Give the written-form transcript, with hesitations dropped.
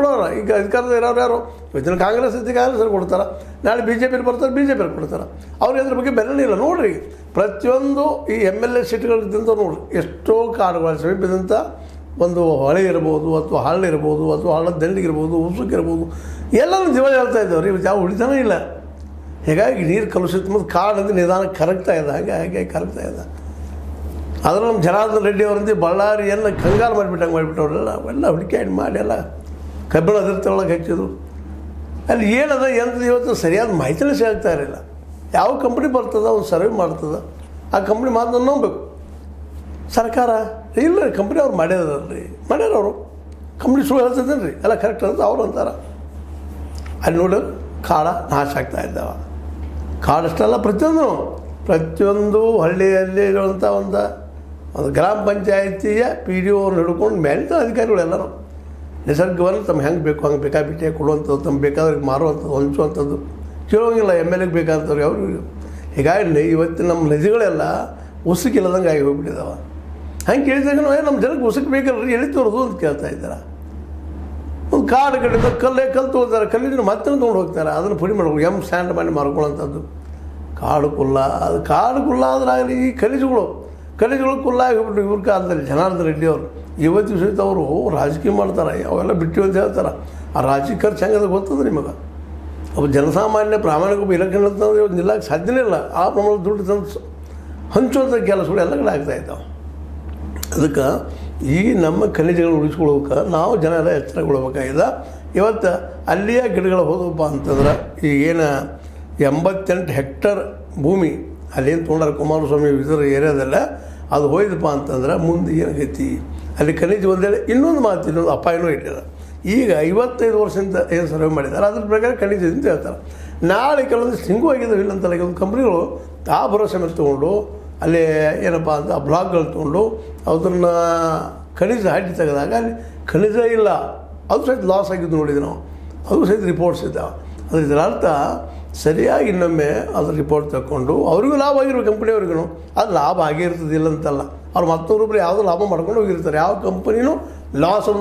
ಕೊಡೋರು. ಈಗ ಅಧಿಕಾರದ ಇರೋರು ಯಾರು ಇವತ್ತಿನ ಕಾಂಗ್ರೆಸ್ ಇದ್ದು ಕಾಂಗ್ರೆಸ್ಸಲ್ಲಿ ಕೊಡ್ತಾರೆ, ನಾಳೆ BJPಯಲ್ಲಿ ಬರ್ತಾರೆ BJPಯಲ್ಲಿ ಕೊಡ್ತಾರೆ. ಅವ್ರಿಗೆ ಅದ್ರ ಬಗ್ಗೆ ಬೆಲೆನೇ ಇಲ್ಲ. ನೋಡಿರಿ, ಪ್ರತಿಯೊಂದು ಈ MLA ಸೀಟ್ಗಳಿದ್ದಂಥ ನೋಡಿರಿ, ಎಷ್ಟೋ ಕಾಡುಗಳ ಸಮೀಪದಂಥ ಒಂದು ಹೊಳೆ ಇರ್ಬೋದು ಅಥವಾ ಹಳ್ಳ ಇರ್ಬೋದು ಅಥವಾ ಹಳ್ಳದ ದಂಡಿಗಿರ್ಬೋದು, ಉಸುಕಿರ್ಬೋದು, ಎಲ್ಲರೂ ಜೀವ ಹೇಳ್ತಾ ಇದ್ದೇವೆ ರೀ. ಯಾವ ಉಳಿತಾನೇ ಇಲ್ಲ. ಹೀಗಾಗಿ ನೀರು ಕಲುಷಿತ ಮತ್ತು ಕಾಡಂದು ನಿಧಾನ ಕರಗ್ತಾ ಇದೆ. ಹಾಗೆ ಕರಗ್ತಾ ಇದೆ. ಆದ್ರೆ ನಮ್ಮ ಜನಾರ್ದನ್ ರೆಡ್ಡಿ ಅವರಂದು ಬಳ್ಳಾರಿಯನ್ನು ಕಂಗಾಲು ಮಾಡಿಬಿಟ್ಟವ್ರೆಲ್ಲ ಅವೆಲ್ಲ ಹುಡುಕಾಡಿ ಮಾಡಿ ಎಲ್ಲ ಕಬ್ಬಿಣ ಅದಿರ್ತೊಳಗೆ ಹಚ್ಚಿದ್ರು. ಅಲ್ಲಿ ಏನದ ಎಂಥದ್ದು ಇವತ್ತು ಸರಿಯಾದ ಮಾಹಿತಿನೇ ಸಿಗ್ತಾ ಇರಲಿಲ್ಲ. ಯಾವ ಕಂಪ್ನಿ ಬರ್ತದೆ ಒಂದು ಸರ್ವೆ ಮಾಡ್ತದೆ, ಆ ಕಂಪ್ನಿ ಮಾತನ್ನು ನಂಬಬೇಕು. ಸರ್ಕಾರ ಇಲ್ಲ ರೀ, ಕಂಪ್ನಿ ಅವ್ರು ಮಾಡ್ಯಾರವರು ಕಂಪ್ನಿ ಸುಳ್ಳು ಹೇಳ್ತಿದ್ದೇನೆ ರೀ, ಎಲ್ಲ ಕರೆಕ್ಟ್ ಅಂತ ಅವ್ರು ಅಂತಾರೆ. ಅಲ್ಲಿ ನೋಡಿದ್ರೆ ಕಾಡ ನಾಶ ಆಗ್ತಾ ಇದ್ದಾವ. ಕಾಡಷ್ಟೆಲ್ಲ ಪ್ರತಿಯೊಂದು ಹಳ್ಳಿಯಲ್ಲಿ ಇರುವಂಥ ಒಂದು ಗ್ರಾಮ ಪಂಚಾಯಿತಿಯ PDO ಅವ್ರನ್ನ ಹಿಡ್ಕೊಂಡು ಮೇಲಿನ ಅಧಿಕಾರಿಗಳೆಲ್ಲರೂ ನಿಸರ್ಗವನ್ನು ತಮ್ಮ ಹೆಂಗೆ ಬೇಕು ಹಂಗೆ ಬೇಕಾಬಿಟ್ಟೆ ಕೊಡುವಂಥದ್ದು, ತಮ್ಮ ಬೇಕಾದ್ರಿಗೆ ಮಾರುವಂಥದ್ದು, ಹೊಂಚುವಂಥದ್ದು ಕೇಳೋಂಗಿಲ್ಲ. MLAಗೆ ಬೇಕಾದಂಥವ್ರು ಅವ್ರಿಗೆ. ಹೀಗಾಗಿ ಇವತ್ತು ನಮ್ಮ ನದಿಗಳೆಲ್ಲ ಉಸುಕಿಲ್ಲದಂಗೆ ಆಗಿ ಹೋಗ್ಬಿಟ್ಟಿದ್ದಾವೆ. ಹಂಗೆ ಕೇಳಿದಾಗ ನಮ್ಮ ಜನಕ್ಕೆ ಉಸುಕು ಬೇಕಲ್ರಿ, ಎಲ್ಲಿ ತೋರೋದು ಅಂತ ಕೇಳ್ತಾ ಇದ್ದಾರೆ. ಒಂದು ಕಾಡು ಕಡಿದ ಕಲ್ಲು ತೊಗೊಳ್ತಾರೆ, ಕಲ್ಲಿನ ಮತ್ತೆ ತೊಗೊಂಡು ಹೋಗ್ತಾರೆ, ಅದನ್ನು ಪುಡಿ ಮಾಡ್ಕೊಂಡು ಸ್ಟ್ಯಾಂಡ್ ಮಾಡಿ ಮಾರ್ಕೊಳ್ಳೋಂಥದ್ದು. ಕಾಡು ಕುಲ್ಲ ಆದ್ರಾಗಲಿ ಈ ಖನಿಜಗಳು ಕುಲ್ಲಾಗಿ ಹೋಗ್ಬಿಟ್ಟು ಇವ್ರ ಕಾಲದಲ್ಲಿ ಜನಾರ್ದನ್ ರೆಡ್ಡಿ ಅವರು ಇವತ್ತಿಗೆ ಸಹಿತ ಅವರು ರಾಜಕೀಯ ಮಾಡ್ತಾರೆ. ಅವೆಲ್ಲ ಬಿಟ್ಟು ಅಂತ ಹೇಳ್ತಾರೆ. ಆ ರಾಜಕೀಯ ಖರ್ಚು ಹೆಂಗದ ಗೊತ್ತದ ನಿಮಗೆ? ಅವು ಜನಸಾಮಾನ್ಯ ಪ್ರಾಮಾಣಿಕ ಇಲೆಕ್ಷನ್ ಅಂತಂದ್ರೆ ಇವತ್ತು ನಿಲ್ಲಕ್ಕೆ ಸಾಧ್ಯನೇ ಇಲ್ಲ. ಆ ಪ್ರಮಾಣದ ದುಡ್ಡು ತಂದು ಹಂಚುವಂಥ ಕೆಲಸಗಳು ಎಲ್ಲ ಕಡೆ ಆಗ್ತಾಯಿದ್ದಾವೆ. ಅದಕ್ಕೆ ಈ ನಮ್ಮ ಖನಿಜಗಳು ಉಳಿಸ್ಕೊಳ್ಳೋಕೆ ನಾವು ಜನ ಎಲ್ಲ ಎಚ್ಚರಗೊಳ್ಬೇಕಾಗಿದೆ. ಇವತ್ತು ಅಲ್ಲಿಯ ಗಿಡಗಳು ಹೋದಪ್ಪ ಅಂತಂದ್ರೆ ಈಗೇನು 88 ಹೆಕ್ಟರ್ ಭೂಮಿ ಅಲ್ಲೇನು ತೊಗೊಂಡಾರ ಕುಮಾರಸ್ವಾಮಿ ಇದರ ಏರಿಯಾದಲ್ಲ, ಅದು ಹೋಯ್ದಪ್ಪ ಅಂತಂದ್ರೆ ಮುಂದೆ ಏನಾಗೈತಿ ಅಲ್ಲಿ ಖನಿಜ ಒಂದೇಳಿ ಇನ್ನೊಂದು ಅಪಾಯನೂ ಇಟ್ಟಿಲ್ಲ. ಈಗ 55 ವರ್ಷದಿಂದ ಏನು ಸರ್ವೆ ಮಾಡಿದ್ದಾರೆ ಅದ್ರ ಪ್ರಕಾರ ಖನಿಜ ಅಂತ ಹೇಳ್ತಾರೆ. ನಾಳೆ ಕೆಲವೊಂದಿಷ್ಟು ಹಿಂಗೂ ಆಗಿದ್ದಾವೆ ಇಲ್ಲ ಅಂತಲ್ಲ. ಕೆಲವೊಂದು ಕಂಪ್ನಿಗಳು ಆ ಭರವಸೆ ಮೇಲೆ ತೊಗೊಂಡು ಅಲ್ಲಿ ಏನಪ್ಪ ಅಂತ ಬ್ಲಾಕ್ಗಳು ತೊಗೊಂಡು ಅದನ್ನು ಖನಿಜ ಹಡ್ಡಿ ತೆಗೆದಾಗ ಅಲ್ಲಿ ಖನಿಜ ಇಲ್ಲ, ಅದು ಸಹಿತ ಲಾಸ್ ಆಗಿದ್ದು ನೋಡಿದ್ವಿ ನಾವು. ಅದು ಸಹಿತ ರಿಪೋರ್ಟ್ಸ್ ಇದ್ದಾವೆ. ಅದು ಇದರ ಅರ್ಥ ಸರಿಯಾಗಿ ಇನ್ನೊಮ್ಮೆ ಅದ್ರ ರಿಪೋರ್ಟ್ ತಗೊಂಡು ಅವ್ರಿಗೂ ಲಾಭ ಆಗಿರ್ಬೇಕು, ಕಂಪ್ನಿಯವ್ರಿಗೂ ಅದು ಲಾಭ ಆಗಿರ್ತದಿಲ್ಲ ಅಂತಲ್ಲ. ಅವ್ರು ಮತ್ತೊಬ್ಬರು ಯಾವುದೋ ಲಾಭ ಮಾಡ್ಕೊಂಡು ಹೋಗಿರ್ತಾರೆ. ಯಾವ ಕಂಪ್ನಿನೂ ಲಾಸ್